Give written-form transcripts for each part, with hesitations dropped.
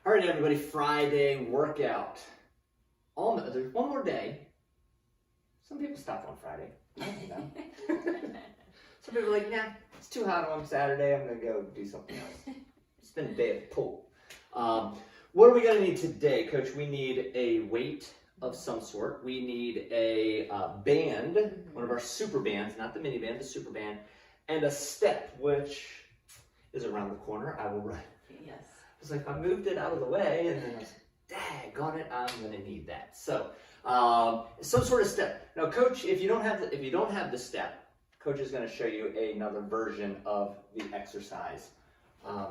All right, everybody, Friday workout. There's one more day. Some people stop on Friday. I don't know. Some people are like, nah, it's too hot on Saturday. I'm going to go do something else. Spend a day at the pool. What are we going to need today, Coach? We need a weight of some sort. We need a band, one of our super bands, not the mini band, the super band, and a step, which is around the corner. I will run. Yes. It's like I moved it out of the way, and then I was like, daggone it, I'm going to need that. So, some sort of step. Now, Coach, if you don't have the step, Coach is going to show you another version of the exercise. Right?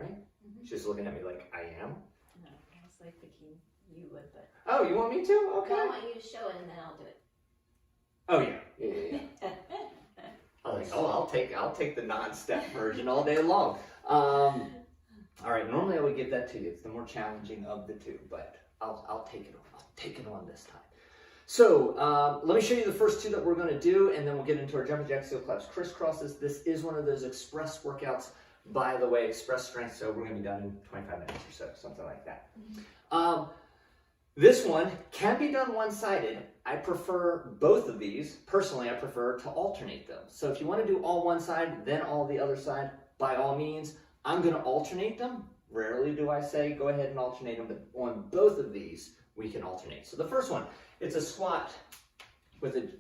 Mm-hmm. She's looking at me like I am. No, I was like thinking you would, but. Oh, you want me to? Okay. No, I want you to show it, and then I'll do it. Oh yeah. I was like, I'll take the non-step version all day long. All right. Normally I would give that to you. It's the more challenging of the two, but I'll take it on. I'll take it on this time. So let me show you the first two that we're going to do, and then we'll get into our jumping jacks, heel claps, crisscrosses. This is one of those express workouts, by the way, express strength. So we're going to be done in 25 minutes or so, something like that. Mm-hmm. This one can be done one-sided. I prefer both of these. Personally, I prefer to alternate them. So if you want to do all one side, then all the other side, by all means, I'm going to alternate them. Rarely do I say go ahead and alternate them, but on both of these, we can alternate. So the first one, it's a squat with a, did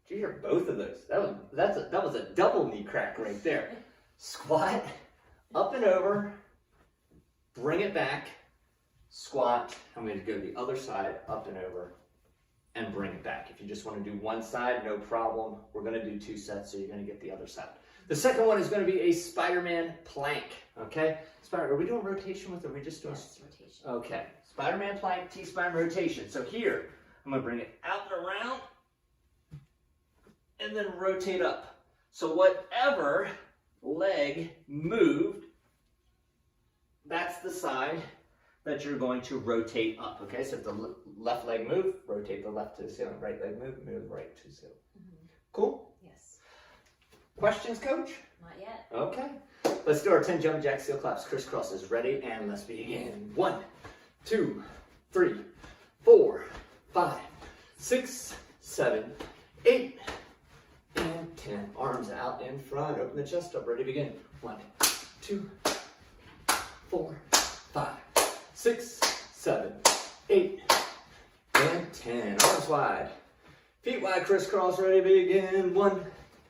you hear both of those? That was a double knee crack right there. Squat, up and over, bring it back, squat. I'm going to go the other side, up and over, and bring it back. If you just want to do one side, no problem. We're going to do two sets, so you're going to get the other side. The second one is going to be a Spider-Man plank, okay? Are we doing rotation with it, or are we just doing? Yes, rotation. Okay, Spider-Man plank, T-spine rotation. So here, I'm going to bring it out and around, and then rotate up. So whatever leg moved, that's the side that you're going to rotate up, okay? So if the left leg moved, rotate the left to the ceiling. Right leg moved, move the right to the ceiling. Mm-hmm. Cool? Yes. Questions, Coach? Not yet. Okay. Let's do our 10 jumping jacks, heel claps, crisscrosses. Ready? And let's begin. 1, 2, 3, 4, 5, 6, 7, 8, and 10. Arms out in front. Open the chest up. Ready to begin. 1, 2, 4, 5, 6, 7, 8, and 10. Arms wide. Feet wide, crisscross. Ready to begin. 1,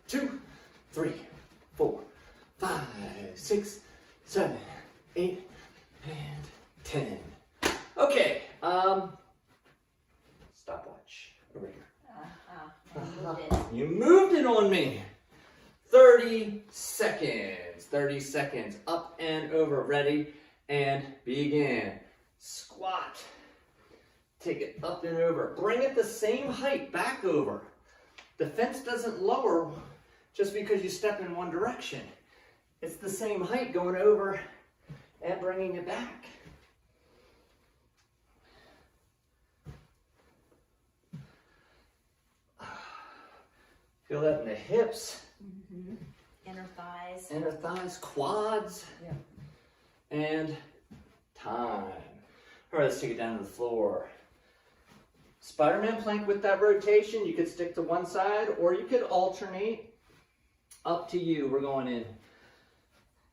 2, 3, 4, 5, 6, 7, 8, and 10. Okay. Stopwatch. Over here. You moved it on me. 30 seconds. 30 seconds. Up and over. Ready? And begin. Squat. Take it up and over. Bring it the same height back over. The fence doesn't lower just because you step in one direction. It's the same height going over and bringing it back. Feel that in the hips. Mm-hmm. Inner thighs. Inner thighs, quads. Yeah. And time. All right, let's take it down to the floor. Spider-Man plank with that rotation. You could stick to one side or you could alternate. Up to you. We're going in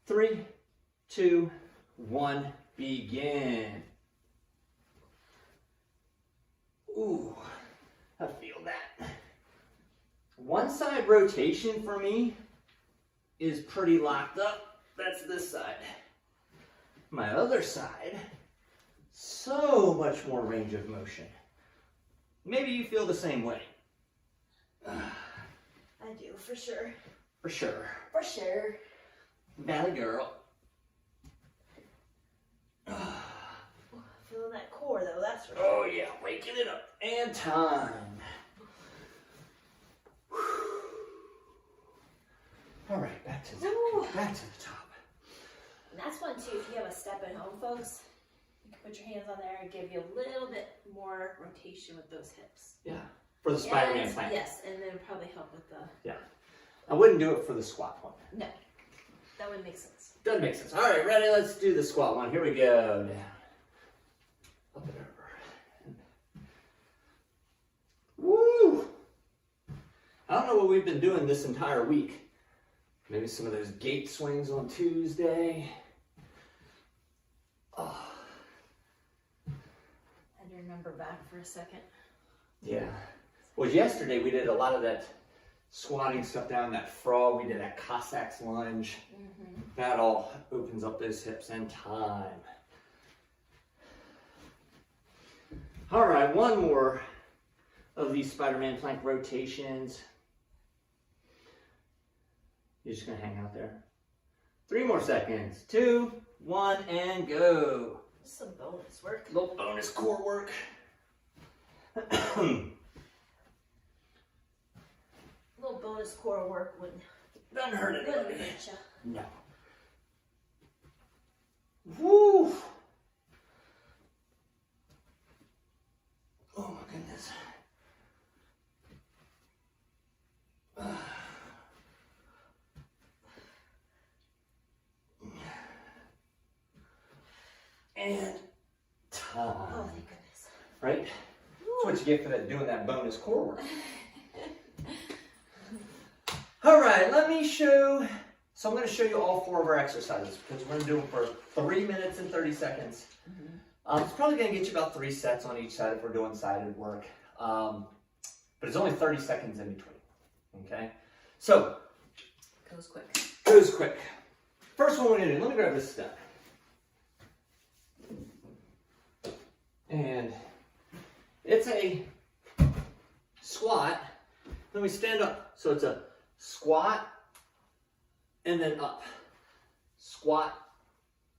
3, 2, 1, begin. Ooh, I feel that. One side rotation for me is pretty locked up. That's this side. My other side, so much more range of motion. Maybe you feel the same way. I do, for sure. For sure. For sure. Valley girl. Feeling that core, though, that's for sure. Oh, yeah, waking it up. And time. All right, back to the top. And that's one, too, if you have a step at home, folks, you can put your hands on there and give you a little bit more rotation with those hips. Yeah, for the Spider-Man plank. Yes, and then it'll probably help with the... Yeah. I wouldn't do it for the squat one. No, that wouldn't make sense. Doesn't make sense. All right, ready? Let's do the squat one. Here we go. Down. Up and over. Woo! I don't know what we've been doing this entire week. Maybe some of those gate swings on Tuesday. Oh. And remember back for a second. Yeah. Well, yesterday we did a lot of that squatting stuff down, that frog. We did that Cossack's lunge. Mm-hmm. That all opens up those hips in time. All right, one more of these Spider-Man plank rotations. You're just gonna hang out there. 3 more seconds. 2, 1, and go. Some bonus work. Little bonus core work. Little bonus core work wouldn't hurt really anybody. hurt you. No. Woo! Oh my goodness. And time. Oh, thank goodness. Right? That's what you get for that, doing that bonus core work. All right, let me show. So I'm going to show you all 4 of our exercises because we're going to do them for 3 minutes and 30 seconds. Mm-hmm. It's probably going to get you about 3 sets on each side if we're doing sided work. But it's only 30 seconds in between. Okay? So. Goes quick. Goes quick. First one we're going to do, let me grab this step. And it's a squat. Then we stand up. So it's a squat and then up. Squat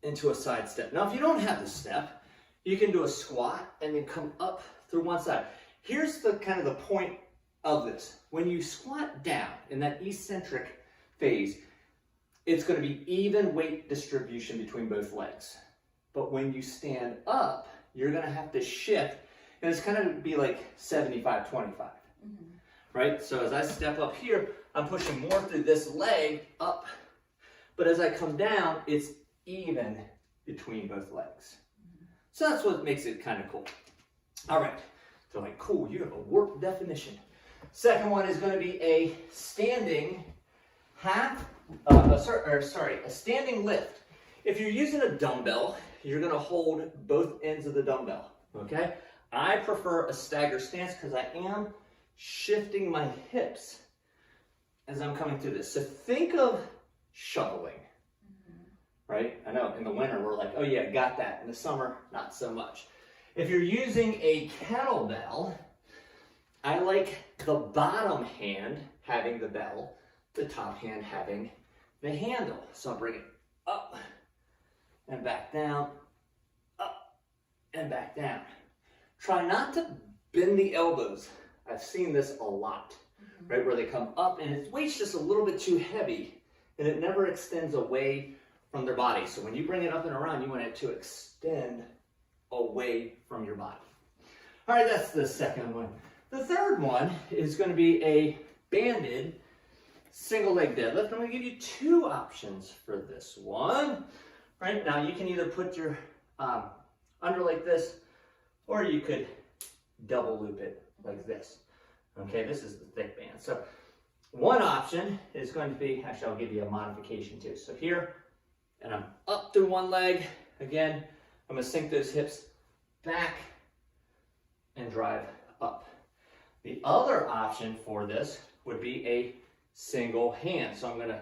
into a side step. Now, if you don't have the step, you can do a squat and then come up through one side. Here's the kind of the point of this. When you squat down in that eccentric phase, it's going to be even weight distribution between both legs. But when you stand up, you're going to have to shift, and it's kind of be like 75-25, right? So as I step up here, I'm pushing more through this leg up, but as I come down, it's even between both legs. So that's what makes it kind of cool. All right, so like, cool, you have a work definition. Second one is going to be a standing a standing lift. If you're using a dumbbell, you're going to hold both ends of the dumbbell, okay? I prefer a stagger stance because I am shifting my hips as I'm coming through this. So think of shoveling, right? I know in the winter we're like, oh yeah, got that. In the summer, not so much. If you're using a kettlebell, I like the bottom hand having the bell, the top hand having the handle. So I'll bring it up and back down, up and back down. Try not to bend the elbows. I've seen this a lot, right? Where they come up and its weight's just a little bit too heavy and it never extends away from their body. So when you bring it up and around, you want it to extend away from your body. All right, that's the second one. The third one is going to be a banded single leg deadlift. I'm going to give you 2 options for this one. Right now, you can either put your under like this, or you could double loop it like this. Okay, this is the thick band. So one option is going to be, actually I'll give you a modification too. So here, and I'm up through one leg. Again, I'm going to sink those hips back and drive up. The other option for this would be a single hand. So I'm going to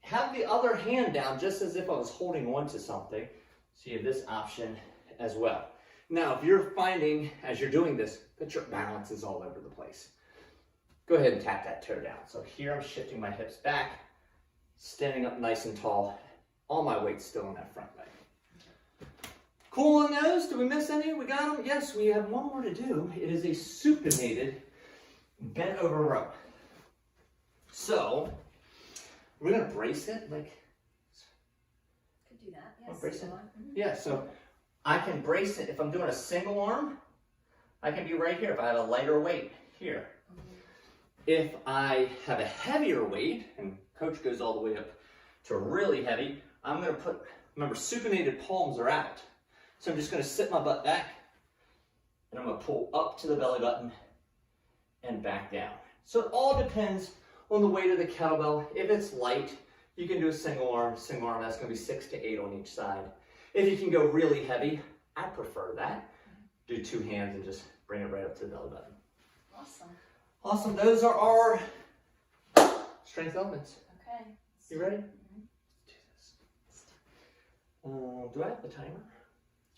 have the other hand down just as if I was holding on to something. So you have this option as well. Now, if you're finding, as you're doing this, that your balance is all over the place, go ahead and tap that toe down. So here I'm shifting my hips back, standing up nice and tall. All my weight's still in that front leg. Cool on those? Did we miss any? We got them? Yes, we have one more to do. It is a supinated bent over row. So, we're going to brace it like... Could do that, yes. Brace it? Yeah, so I can brace it. If I'm doing a single arm, I can be right here if I have a lighter weight here. If I have a heavier weight, and coach goes all the way up to really heavy. I'm gonna remember, supinated palms are out. So I'm just gonna sit my butt back and I'm gonna pull up to the belly button and back down. So it all depends on the weight of the kettlebell. If it's light, you can do a single arm, that's gonna be 6 to 8 on each side. If you can go really heavy, I prefer that. Do 2 hands and just bring it right up to the belly button. Awesome. Awesome, those are our strength elements. Okay. You ready? Mm-hmm. Do this. Do I have the timer?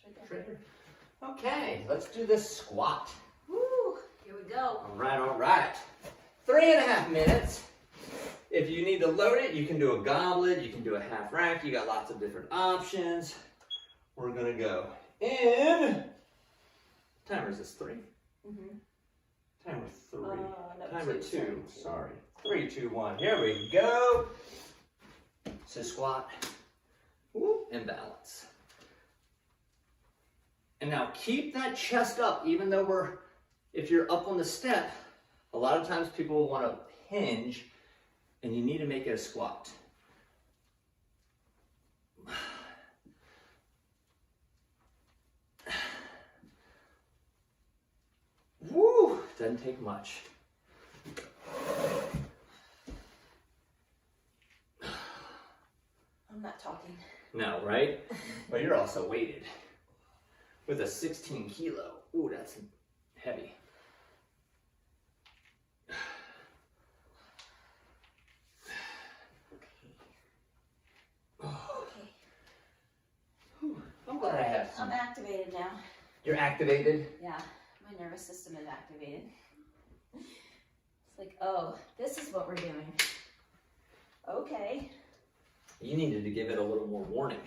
It's It's right here. Okay, let's do this squat. Woo, here we go. All right. 3.5 minutes. If you need to load it, you can do a goblet, you can do a half rack. You got lots of different options. We're gonna go in. Timer is this 3? Mm-hmm. Timer 3. No, Timer 2. sorry, 2. Sorry. 3, 2, 1. Here we go. So squat. Whoop, and balance. And now keep that chest up, even though if you're up on the step, a lot of times people will want to hinge and you need to make it a squat. Woo! Doesn't take much. I'm not talking. No, right? But you're also weighted with a 16 kilo. Ooh, that's heavy. Okay. Whew, I'm glad I have some. I'm activated now. You're activated? Yeah, my nervous system is activated. It's like, oh, this is what we're doing. Okay. You needed to give it a little more warning.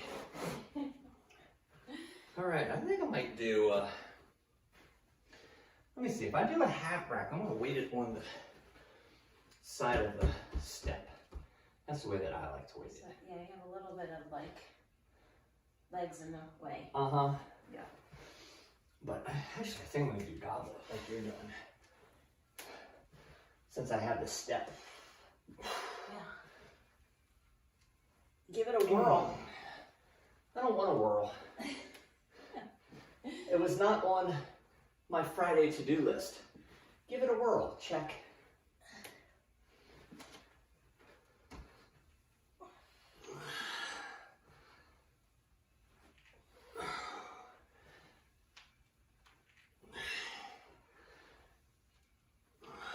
All right, I think I might do, let me see, if I do a half rack, I'm gonna weight it on the side of the step. That's the way that I like to weight it. Yeah, you have a little bit of like legs in the way. Uh-huh. Yeah. But actually, I think I'm gonna do goblet like you're doing. Since I have the step. Yeah. Give it a whirl. I don't want to whirl. It was not on my Friday to-do list. Give it a whirl. Check.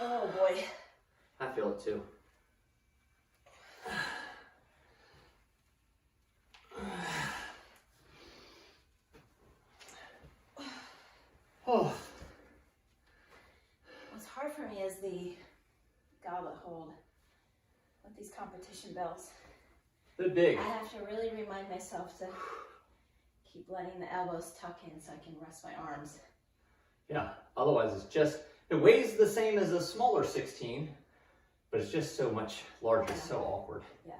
Oh boy. I feel it too. Oh. What's hard for me is the goblet hold with these competition bells. They're big. I have to really remind myself to keep letting the elbows tuck in so I can rest my arms. Yeah, otherwise it weighs the same as a smaller 16, but it's just so much larger, Yeah. so awkward. Yeah.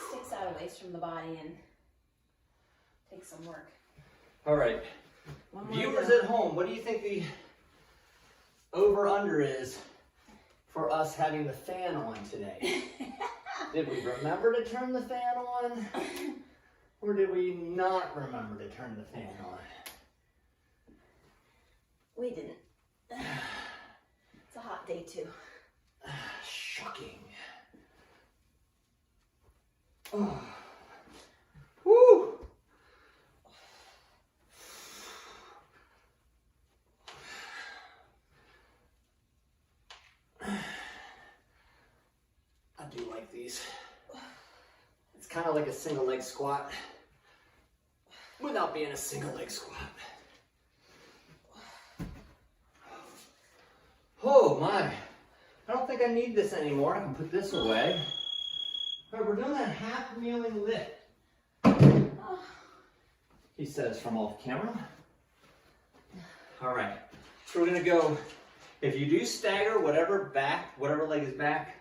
Sticks out a ways from the body and takes some work. All right, One more viewers go. at home, what do you think the over-under is for us having the fan on today? Did we remember to turn the fan on? Or did we not remember to turn the fan on? We didn't. It's a hot day too. Shocking. Oh. Woo! I do like these. It's kind of like a single leg squat without being a single leg squat. Oh my, I don't think I need this anymore. I can put this away. All right, we're doing that half kneeling lift. He says from off camera. All right, so we're gonna go, if you do stagger, whatever leg is back,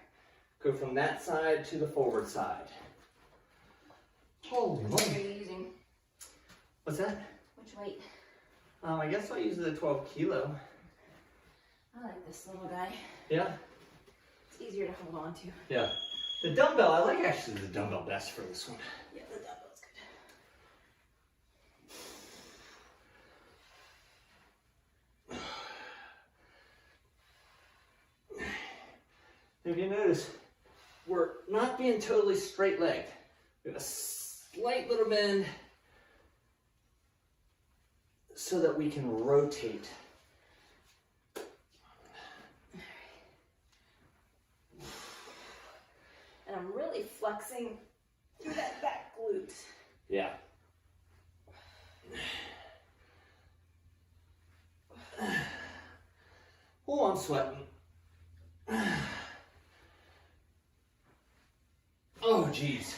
go from that side to the forward side. Holy What are moly. you using? What's that? Which weight? I guess I'll use the 12 kilo. I like this little guy. Yeah? It's easier to hold on to. Yeah. The dumbbell, I like actually the dumbbell best for this one. Yeah, the dumbbell's good. If you notice, we're not being totally straight legged. We have a slight little bend so that we can rotate. And I'm really flexing through that back glute. Yeah. Oh, I'm sweating. Oh, geez.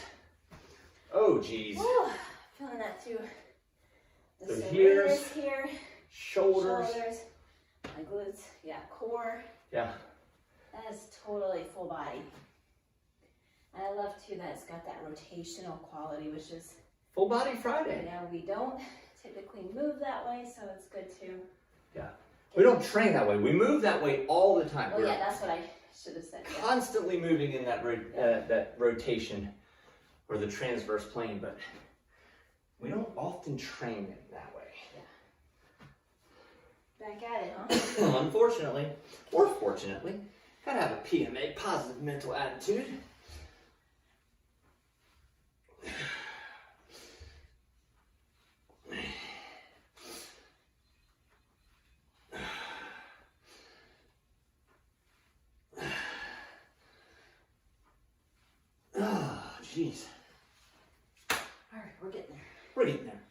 Oh, geez. Ooh, feeling that too. The So serratus here, Shoulders. my glutes, yeah, core. Yeah. That is totally full body. And I love too that it's got that rotational quality, which is, Full body Friday. you know, we don't typically move that way, so it's good to. Yeah. We don't train that way. We move that way all the time. Oh We're yeah, that's what I should have said. Yeah. constantly moving in that that rotation or the transverse plane, but we don't often train it that way. Back at it, huh? Unfortunately, or fortunately, gotta have a PMA, positive mental attitude. Oh, jeez. All right, we're getting there. We're getting there.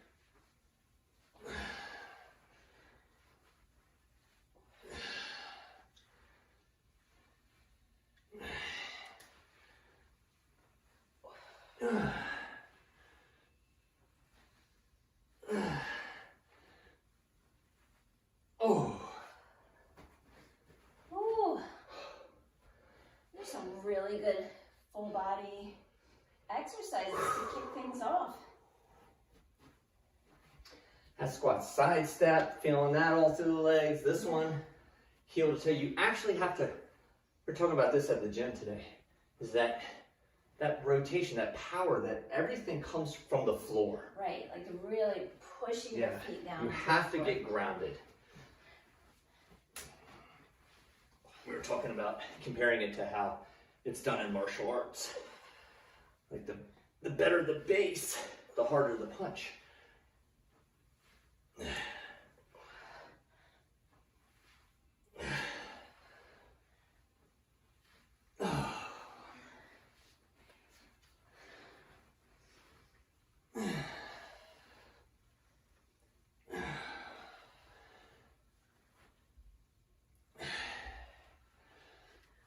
Oh. Ooh. There's some really good full body exercises to kick things off. That squat side step, feeling that all through the legs. This one, heel to toe. You actually have to, we're talking about this at the gym today, is that rotation, that power, that everything comes from the floor. Right, like really pushing your feet down. You have to get grounded. We were talking about comparing it to how it's done in martial arts. Like the better the base, the harder the punch.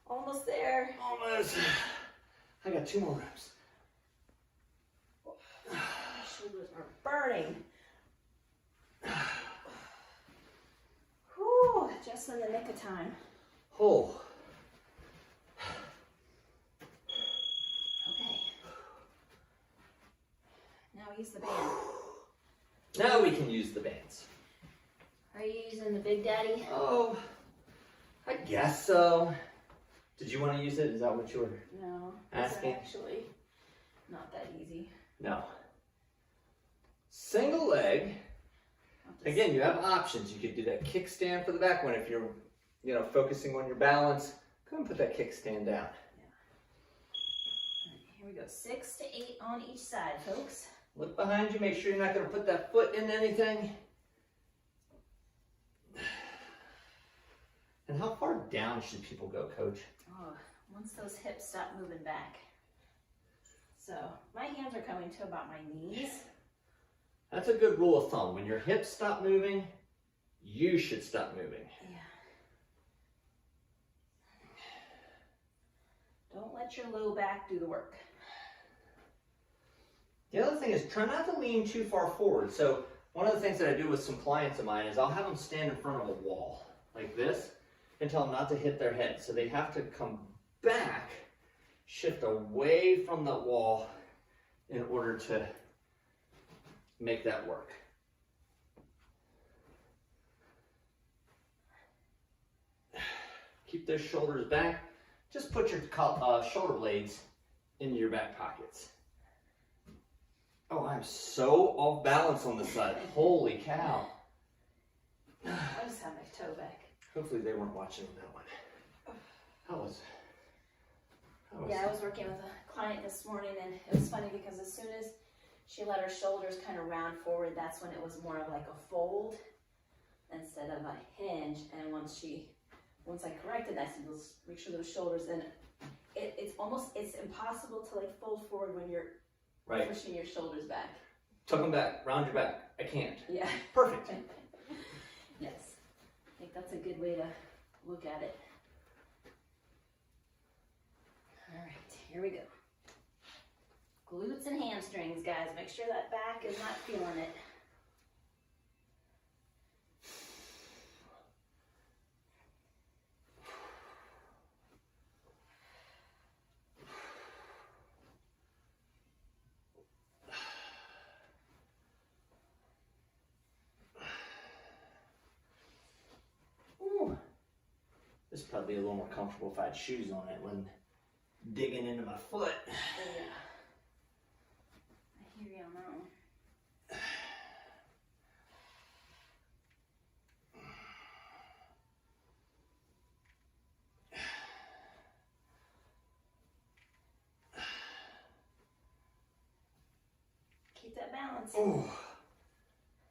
Almost there. Almost. I got 2 more reps. My shoulders are burning. Whew, just in the nick of time. Oh. Okay. Now use the band. Now we can use the bands. Are you using the Big Daddy? Oh, I guess so. Did you want to use it? Is that what you were No, asking? it's actually not that easy. No. Single leg. I'll just- Again, you have options. You could do that kickstand for the back one if you're, focusing on your balance. Go and put that kickstand down. Here we go. 6 to 8 on each side, folks. Look behind you. Make sure you're not going to put that foot in anything. And how far down should people go, Coach? Oh, once those hips stop moving back. So my hands are coming to about my knees. That's a good rule of thumb. When your hips stop moving, you should stop moving. Yeah. Don't let your low back do the work. The other thing is try not to lean too far forward. So one of the things that I do with some clients of mine is I'll have them stand in front of a wall like this and tell them not to hit their head. So they have to come back, shift away from the wall in order to make that work. Keep those shoulders back. Just put your shoulder blades into your back pockets. Oh, I'm so off balance on this side. Holy cow. I just have my toe back. Hopefully they weren't watching on that one. Yeah, I was working with a client this morning, and it was funny because as soon as she let her shoulders kind of round forward, that's when it was more of like a fold instead of a hinge. And once I corrected that, I said, let's make sure those shoulders, and it's impossible to like fold forward when you're pushing your shoulders back. Tuck them back, round your back. I can't. Yeah. Perfect. Yes. I think that's a good way to look at it. All right, here we go. Glutes and hamstrings, guys. Make sure that back is not feeling it. Ooh. This would probably be a little more comfortable if I had shoes on it when digging into my foot. Yeah. I hear you on that one. Keep that balance. Ooh.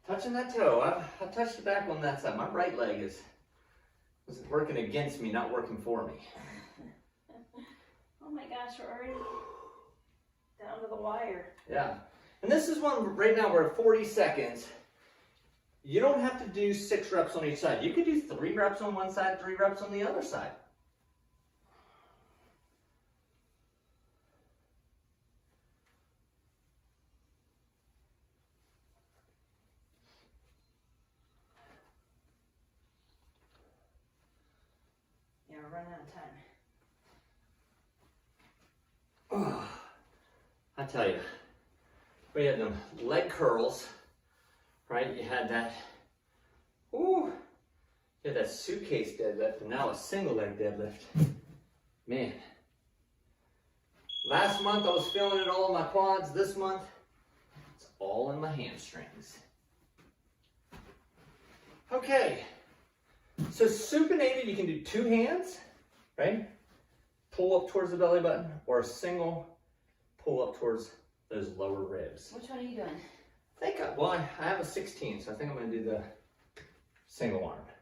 Touching that toe. I touched the back on that side. My right leg was working against me, not working for me. Oh my gosh, we're already down to the wire. Yeah. And this is one, right now we're at 40 seconds. You don't have to do 6 reps on each side. You could do 3 reps on one side, 3 reps on the other side. Yeah, we're running out of time. Oh, I tell you, we had them leg curls, right? You had that, ooh, you had that suitcase deadlift, and now a single leg deadlift. Man, last month I was feeling it all in my quads. This month, it's all in my hamstrings. Okay, so supinated, you can do 2 hands, right? Pull up towards the belly button, or a single pull up towards those lower ribs. Which one are you doing? I have a 16, so I think I'm going to do the single arm. Okay,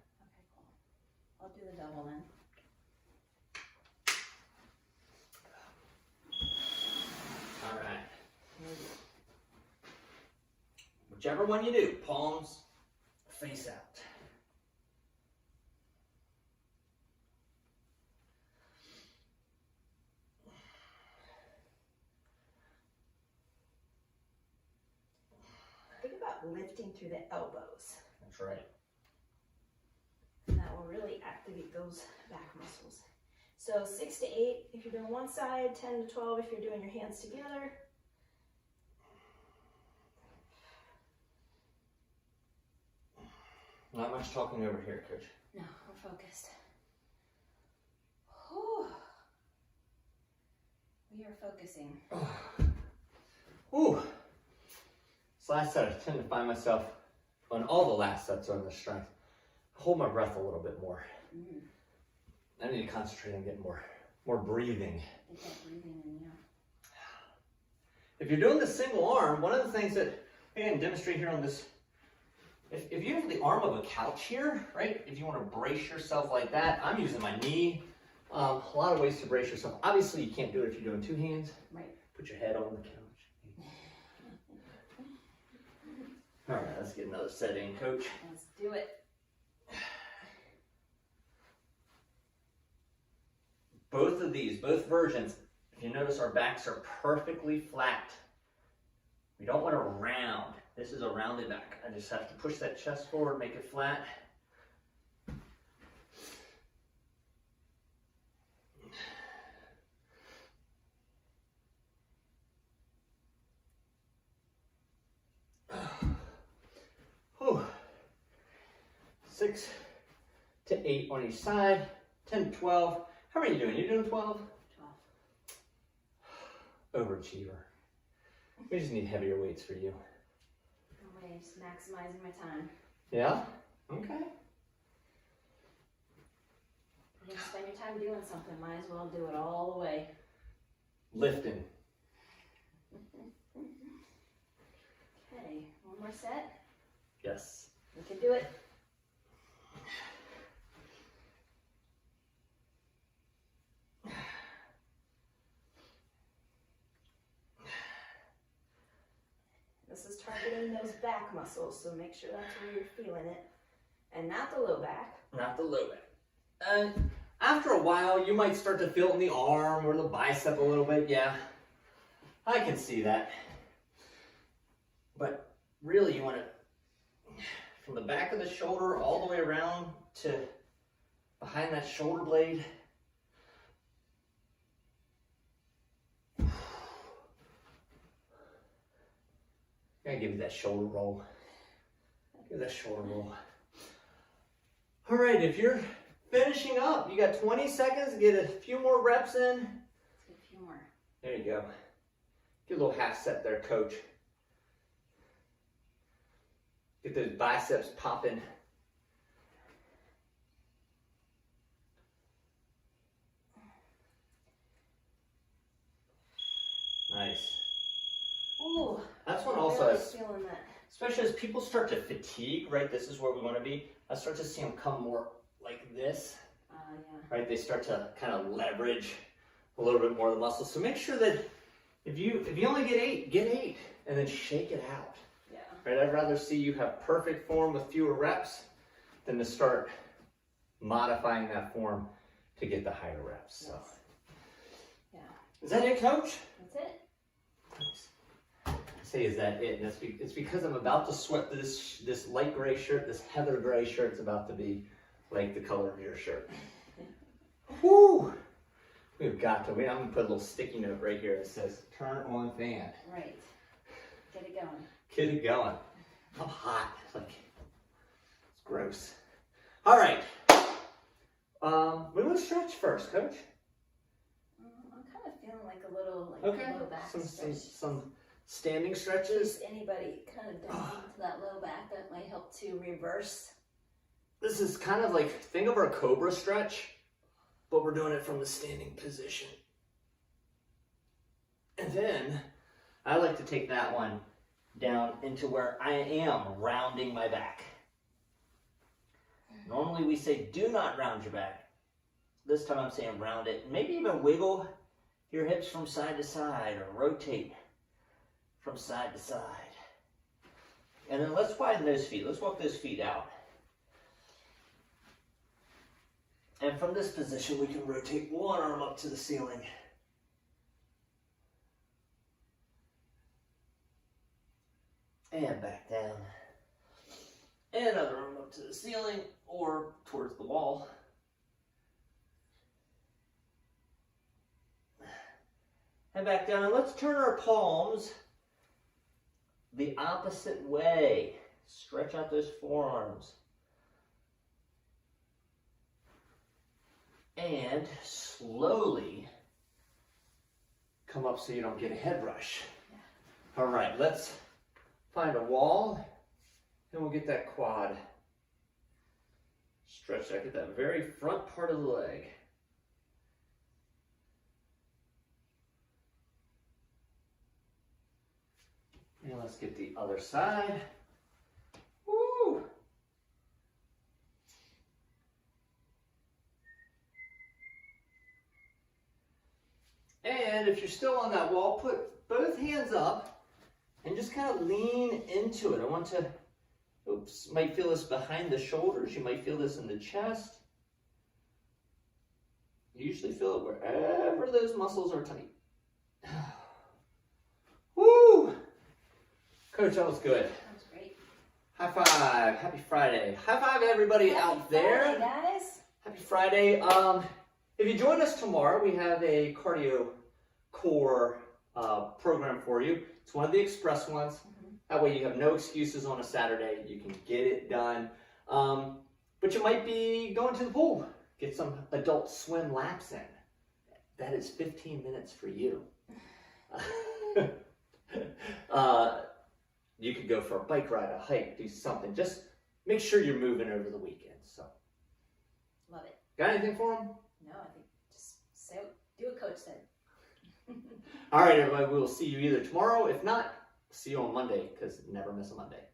cool. I'll do the double then. All right. Whichever one you do, palms face out. Think about lifting through the elbows. That's right. And that will really activate those back muscles. So 6 to 8 if you're doing one side, 10 to 12 if you're doing your hands together. Not much talking over here, Coach. No, we're focused. Whew. We are focusing. Ooh. This last set, I tend to find myself on all the last sets on the strength. Hold my breath a little bit more. I need to concentrate on getting more breathing. Get that breathing in, yeah. If you're doing the single arm, one of the things that I can demonstrate here on this, if you have the arm of a couch here, right? If you want to brace yourself like that, I'm using my knee. A lot of ways to brace yourself. Obviously, you can't do it if you're doing 2 hands. Right. Put your head on the couch. All right, let's get another set in, Coach. Let's do it. Both of these, both versions, if you notice our backs are perfectly flat. We don't want to round. This is a rounded back. I just have to push that chest forward, make it flat. Whew. 6 to 8 on each side, 10 to 12. How many are you doing? You're doing 12? 12. overachiever. We just need heavier weights for you. No way, just maximizing my time. Yeah? Okay. You're gonna spend your time doing something, might as well do it all the way. Lifting. Okay, one more set. Yes. We can do it. This is targeting those back muscles, so make sure that's where you're feeling it. And not the low back. Not the low back. And after a while, you might start to feel it in the arm or the bicep a little bit. Yeah, I can see that. But really, you want to, from the back of the shoulder all the way around to behind that shoulder blade. Gotta give you that shoulder roll. Give that shoulder roll. All right, if you're finishing up, you got 20 seconds to get a few more reps in. Let's get a few more. There you go. Get a little half set there, coach. Get those biceps popping. Nice. Ooh, That's one I'm also, really feeling that. especially as people start to fatigue, right? This is where we want to be. I start to see them come more like this, Yeah. right? They start to kind of leverage a little bit more of the muscles. So make sure that if you only get eight, and then shake it out. Yeah. Right? I'd rather see you have perfect form with fewer reps than to start modifying that form to get the higher reps. So, Yeah. is that it, coach? That's it. I say, is that it? And it's because I'm about to sweat this light gray shirt, this heather gray shirt. It's about to be like the color of your shirt. Whoo! We've got to. I'm gonna put a little sticky note right here that says "Turn on fan." Right. Get it going. Get it going. I'm hot. It's gross. All right. We want to stretch first, coach. I'm kind of feeling like a little Okay. low back Some stretch. standing stretches. If anybody kind of down into that low back, that might help to reverse. This is kind of like, think of our cobra stretch, but we're doing it from the standing position. And then I like to take that one down into where I am rounding my back. Normally we say do not round your back. This time I'm saying round it. Maybe even wiggle your hips from side to side or rotate from side to side. And then let's widen those feet. Let's walk those feet out. And from this position, we can rotate one arm up to the ceiling. And back down. And another arm up to the ceiling or towards the wall. And back down. And let's turn our palms the opposite way. Stretch out those forearms. And slowly come up so you don't get a head rush. All right, let's find a wall and we'll get that quad stretched out. Get that very front part of the leg. And let's get the other side. Woo! And if you're still on that wall, put both hands up and just kind of lean into it. I want to, might feel this behind the shoulders. You might feel this in the chest. You usually feel it wherever those muscles are tight. Woo! Coach, that was good. That was great. High five. Happy Friday. High five everybody out there. Happy Friday, guys. Happy Friday. If you join us tomorrow, we have a cardio core program for you. It's one of the express ones. That way you have no excuses on a Saturday. You can get it done. But you might be going to the pool. Get some adult swim laps in. That is 15 minutes for you. You could go for a bike ride, a hike, do something. Just make sure you're moving over the weekend. So, Love it. got anything for them? No, I think just do what Coach said. All right, everybody. We will see you either tomorrow. If not, see you on Monday, because never miss a Monday.